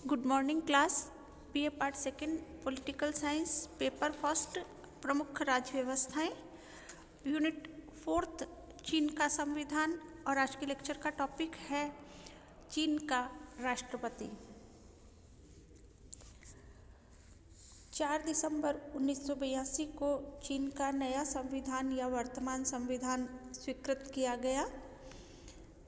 Good morning class. BA part second political science paper first प्रमुख राज्य व्यवस्थाएं unit fourth चीन का संविधान। और आज के लेक्चर का टॉपिक है चीन का राष्ट्रपति। 4 दिसंबर 1982 को चीन का नया संविधान या वर्तमान संविधान स्वीकृत किया गया।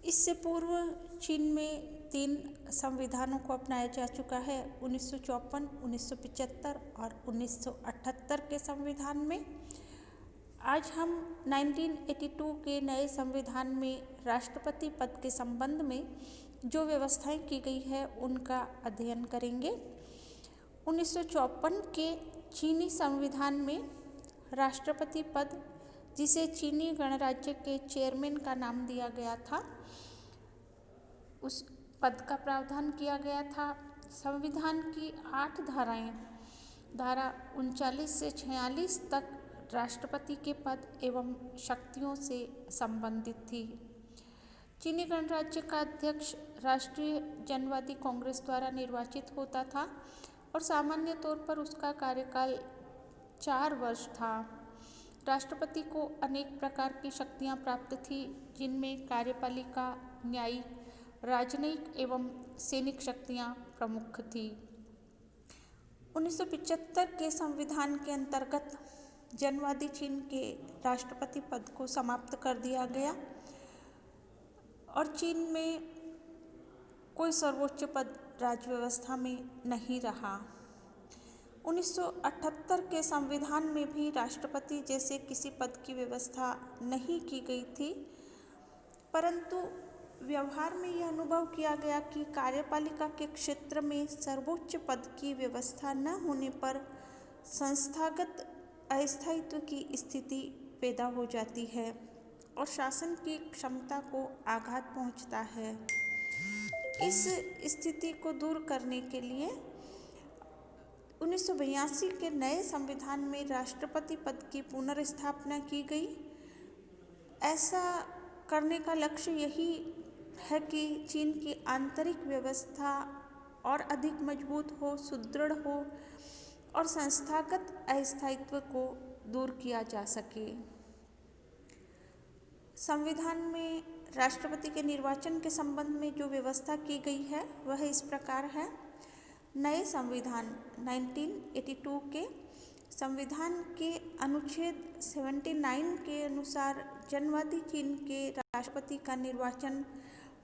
इससे पूर्व चीन में 3 संविधानों को अपनाया जा चुका है। 1954, 1975 और 1978 के संविधान में। आज हम 1982 के नए संविधान में राष्ट्रपति पद के संबंध में जो व्यवस्थाएं की गई है उनका अध्ययन करेंगे। 1954 के चीनी संविधान में राष्ट्रपति पद, जिसे चीनी गणराज्य के चेयरमैन का नाम दिया गया था, उस पद का प्रावधान किया गया था। संविधान की 8 धाराएं धारा 39 से 46 तक राष्ट्रपति के पद एवं शक्तियों से संबंधित थी। चीनी गणराज्य का अध्यक्ष राष्ट्रीय जनवादी कांग्रेस द्वारा निर्वाचित होता था और सामान्य तौर पर उसका कार्यकाल 4 वर्ष था। राष्ट्रपति को अनेक प्रकार की शक्तियां प्राप्त थी, जिनमें कार्यपालिका, न्यायिक, राजनयिक एवं सैनिक शक्तियां प्रमुख थी। 1975 के संविधान के अंतर्गत जनवादी चीन के राष्ट्रपति पद को समाप्त कर दिया गया और चीन में कोई सर्वोच्च पद राज्य व्यवस्था में नहीं रहा। 1978 के संविधान में भी राष्ट्रपति जैसे किसी पद की व्यवस्था नहीं की गई थी, परंतु व्यवहार में यह अनुभव किया गया कि कार्यपालिका के क्षेत्र में सर्वोच्च पद की व्यवस्था न होने पर संस्थागत अस्थायित्व की स्थिति पैदा हो जाती है और शासन की क्षमता को आघात पहुंचता है। इस स्थिति को दूर करने के लिए 1982 के नए संविधान में राष्ट्रपति पद की पुनर्स्थापना की गई। ऐसा करने का लक्ष्य यही है कि चीन की आंतरिक व्यवस्था और अधिक मजबूत हो, सुदृढ़ हो और संस्थागत अस्थायित्व को दूर किया जा सके। संविधान में राष्ट्रपति के निर्वाचन के संबंध में जो व्यवस्था की गई है वह इस प्रकार है। नए संविधान 1982 के संविधान के अनुच्छेद 79 के अनुसार जनवादी चीन के राष्ट्रपति का निर्वाचन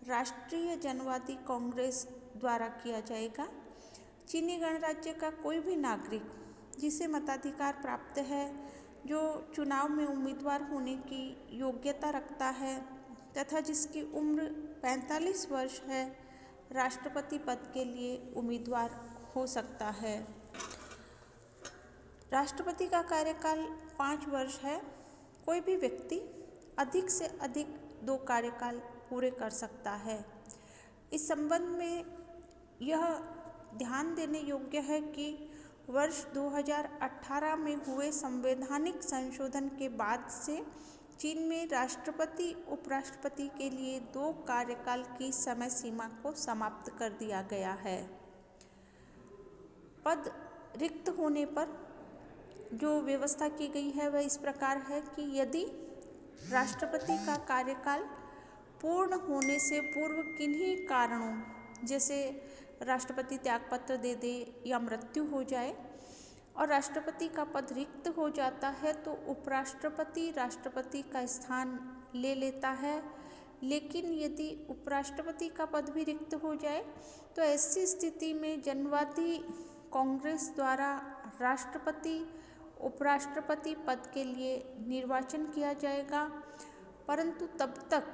राष्ट्रीय जनवादी कांग्रेस द्वारा किया जाएगा। चीनी गणराज्य का कोई भी नागरिक जिसे मताधिकार प्राप्त है, जो चुनाव में उम्मीदवार होने की योग्यता रखता है तथा जिसकी उम्र 45 वर्ष है, राष्ट्रपति पद के लिए उम्मीदवार हो सकता है। राष्ट्रपति का कार्यकाल 5 वर्ष है। कोई भी व्यक्ति अधिक से अधिक 2 कार्यकाल पूरे कर सकता है। इस संबंध में यह ध्यान देने योग्य है कि वर्ष 2018 में हुए संवैधानिक संशोधन के बाद से चीन में राष्ट्रपति उपराष्ट्रपति के लिए 2 कार्यकाल की समय सीमा को समाप्त कर दिया गया है। पद रिक्त होने पर जो व्यवस्था की गई है वह इस प्रकार है कि यदि राष्ट्रपति का कार्यकाल पूर्ण होने से पूर्व किन्हीं कारणों, जैसे राष्ट्रपति त्यागपत्र दे दे या मृत्यु हो जाए और राष्ट्रपति का पद रिक्त हो जाता है, तो उपराष्ट्रपति राष्ट्रपति का स्थान ले लेता है। लेकिन यदि उपराष्ट्रपति का पद भी रिक्त हो जाए तो ऐसी स्थिति में जनवादी कांग्रेस द्वारा राष्ट्रपति उपराष्ट्रपति पद के लिए निर्वाचन किया जाएगा, परंतु तब तक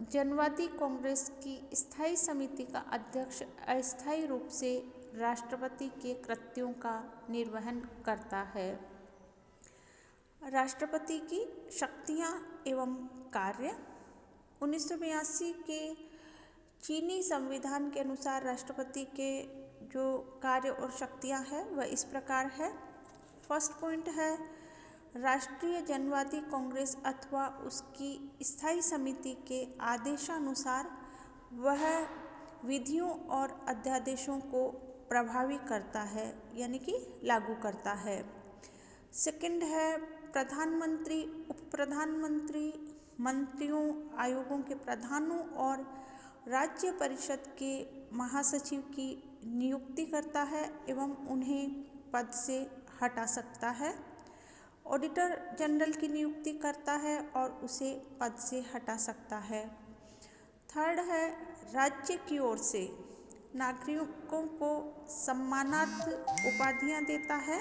जनवादी कांग्रेस की स्थायी समिति का अध्यक्ष अस्थायी रूप से राष्ट्रपति के कृत्यों का निर्वहन करता है। राष्ट्रपति की शक्तियां एवं कार्य 1982 के चीनी संविधान के अनुसार राष्ट्रपति के जो कार्य और शक्तियां हैं वह इस प्रकार है। फर्स्ट पॉइंट है, राष्ट्रीय जनवादी कांग्रेस अथवा उसकी स्थायी समिति के आदेशानुसार वह विधियों और अध्यादेशों को प्रभावी करता है यानी कि लागू करता है। सेकंड है प्रधानमंत्री, उप प्रधानमंत्री, मंत्रियों, आयोगों के प्रधानों और राज्य परिषद के महासचिव की नियुक्ति करता है एवं उन्हें पद से हटा सकता है। ऑडिटर जनरल की नियुक्ति करता है और उसे पद से हटा सकता है। थर्ड है राज्य की ओर से नागरिकों को सम्मानार्थ उपाधियां देता है।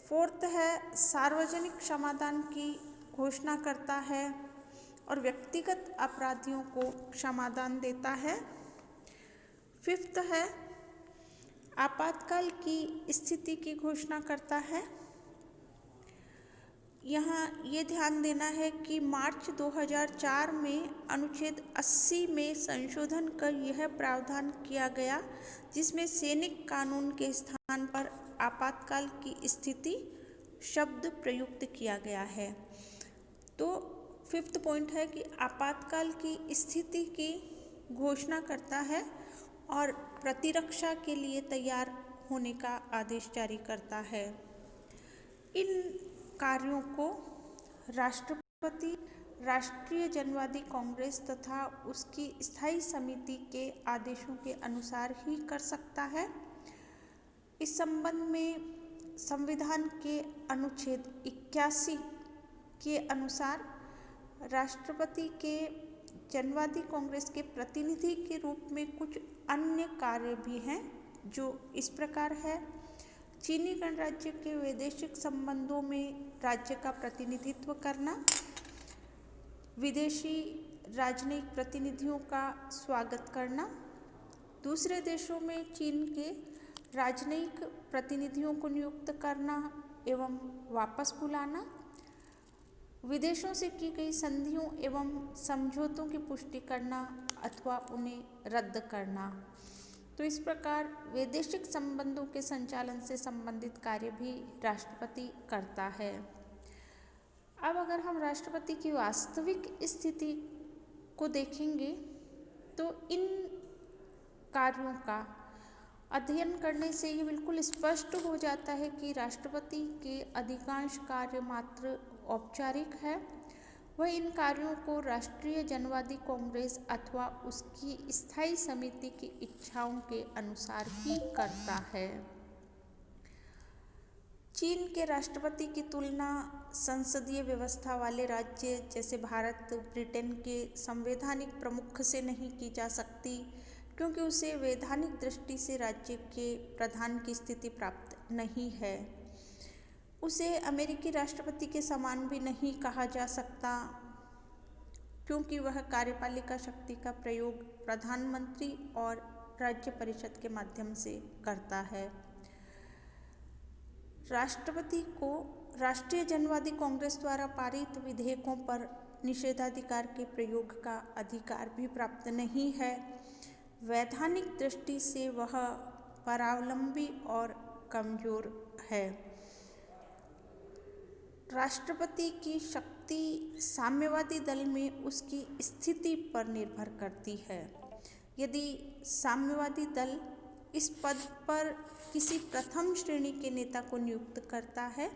फोर्थ है सार्वजनिक समाधान की घोषणा करता है और व्यक्तिगत अपराधियों को क्षमादान देता है। फिफ्थ है आपातकाल की स्थिति की घोषणा करता है। यहाँ ये ध्यान देना है कि मार्च 2004 में अनुच्छेद 80 में संशोधन कर यह प्रावधान किया गया जिसमें सैनिक कानून के स्थान पर आपातकाल की स्थिति शब्द प्रयुक्त किया गया है। तो फिफ्थ पॉइंट है कि आपातकाल की स्थिति की घोषणा करता है और प्रतिरक्षा के लिए तैयार होने का आदेश जारी करता है। इन कार्यों को राष्ट्रपति राष्ट्रीय जनवादी कांग्रेस तथा उसकी स्थायी समिति के आदेशों के अनुसार ही कर सकता है। इस संबंध में संविधान के अनुच्छेद 81 के अनुसार राष्ट्रपति के जनवादी कांग्रेस के प्रतिनिधि के रूप में कुछ अन्य कार्य भी हैं जो इस प्रकार है। चीनी गणराज्य के वैदेशिक संबंधों में राज्य का प्रतिनिधित्व करना, विदेशी राजनयिक प्रतिनिधियों का स्वागत करना, दूसरे देशों में चीन के राजनयिक प्रतिनिधियों को नियुक्त करना एवं वापस बुलाना, विदेशों से की गई संधियों एवं समझौतों की पुष्टि करना अथवा उन्हें रद्द करना। तो इस प्रकार वैदेशिक संबंधों के संचालन से संबंधित कार्य भी राष्ट्रपति करता है। अब अगर हम राष्ट्रपति की वास्तविक स्थिति को देखेंगे तो इन कार्यों का अध्ययन करने से ये बिल्कुल स्पष्ट हो जाता है कि राष्ट्रपति के अधिकांश कार्य मात्र औपचारिक है। वह इन कार्यों को राष्ट्रीय जनवादी कांग्रेस अथवा उसकी स्थायी समिति की इच्छाओं के अनुसार ही करता है। चीन के राष्ट्रपति की तुलना संसदीय व्यवस्था वाले राज्य जैसे भारत, ब्रिटेन के संवैधानिक प्रमुख से नहीं की जा सकती क्योंकि उसे वैधानिक दृष्टि से राज्य के प्रधान की स्थिति प्राप्त नहीं है। उसे अमेरिकी राष्ट्रपति के समान भी नहीं कहा जा सकता क्योंकि वह कार्यपालिका शक्ति का प्रयोग प्रधानमंत्री और राज्य परिषद के माध्यम से करता है। राष्ट्रपति को राष्ट्रीय जनवादी कांग्रेस द्वारा पारित विधेयकों पर निषेधाधिकार के प्रयोग का अधिकार भी प्राप्त नहीं है। वैधानिक दृष्टि से वह परावलंबी और कमजोर है। राष्ट्रपति की शक्ति साम्यवादी दल में उसकी स्थिति पर निर्भर करती है। यदि साम्यवादी दल इस पद पर किसी प्रथम श्रेणी के नेता को नियुक्त करता है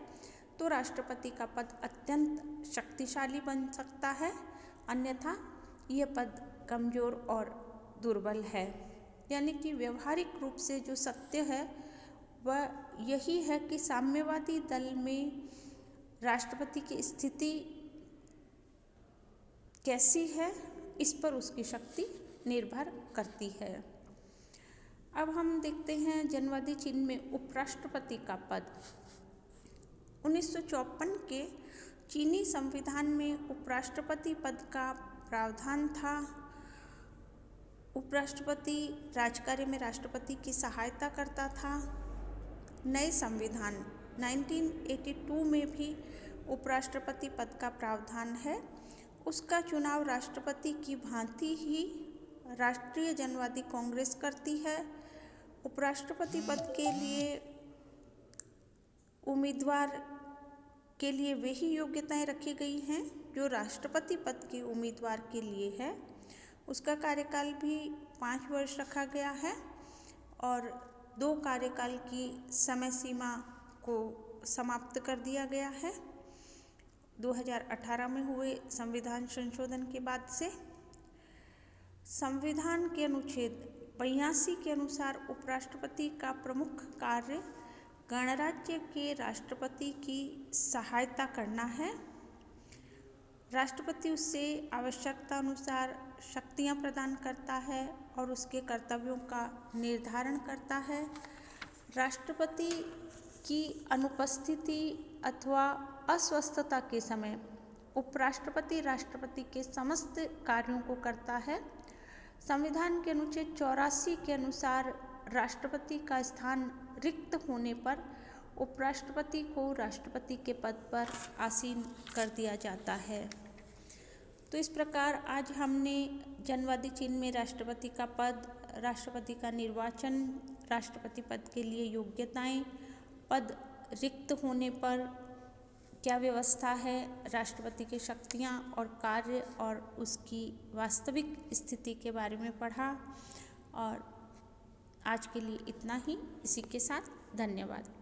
तो राष्ट्रपति का पद अत्यंत शक्तिशाली बन सकता है, अन्यथा यह पद कमजोर और दुर्बल है। यानी कि व्यवहारिक रूप से जो सत्य है वह यही है कि साम्यवादी दल में राष्ट्रपति की स्थिति कैसी है इस पर उसकी शक्ति निर्भर करती है। अब हम देखते हैं जनवादी चीन में उपराष्ट्रपति का पद। 1954 के चीनी संविधान में उपराष्ट्रपति पद का प्रावधान था। उपराष्ट्रपति राजकार्य में राष्ट्रपति की सहायता करता था। नए संविधान 1982 में भी उपराष्ट्रपति पद का प्रावधान है। उसका चुनाव राष्ट्रपति की भांति ही राष्ट्रीय जनवादी कांग्रेस करती है। उपराष्ट्रपति पद के लिए उम्मीदवार के लिए वही योग्यताएं रखी गई हैं जो राष्ट्रपति पद के उम्मीदवार के लिए है। उसका कार्यकाल भी 5 वर्ष रखा गया है। और 2 कार्यकाल की समय सीमा को समाप्त कर दिया गया है 2018 में हुए संविधान संशोधन के बाद से। संविधान के अनुच्छेद 82 के अनुसार उपराष्ट्रपति का प्रमुख कार्य गणराज्य के राष्ट्रपति की सहायता करना है। राष्ट्रपति उससे आवश्यकता अनुसार शक्तियां प्रदान करता है और उसके कर्तव्यों का निर्धारण करता है। राष्ट्रपति की अनुपस्थिति अथवा अस्वस्थता के समय उपराष्ट्रपति राष्ट्रपति के समस्त कार्यों को करता है। संविधान के अनुच्छेद 84 के अनुसार राष्ट्रपति का स्थान रिक्त होने पर उपराष्ट्रपति को राष्ट्रपति के पद पर आसीन कर दिया जाता है। तो इस प्रकार आज हमने जनवादी चीन में राष्ट्रपति का पद, राष्ट्रपति का निर्वाचन, राष्ट्रपति पद के लिए योग्यताएं, पद रिक्त होने पर क्या व्यवस्था है, राष्ट्रपति की शक्तियां और कार्य और उसकी वास्तविक स्थिति के बारे में पढ़ा। और आज के लिए इतना ही। इसी के साथ धन्यवाद।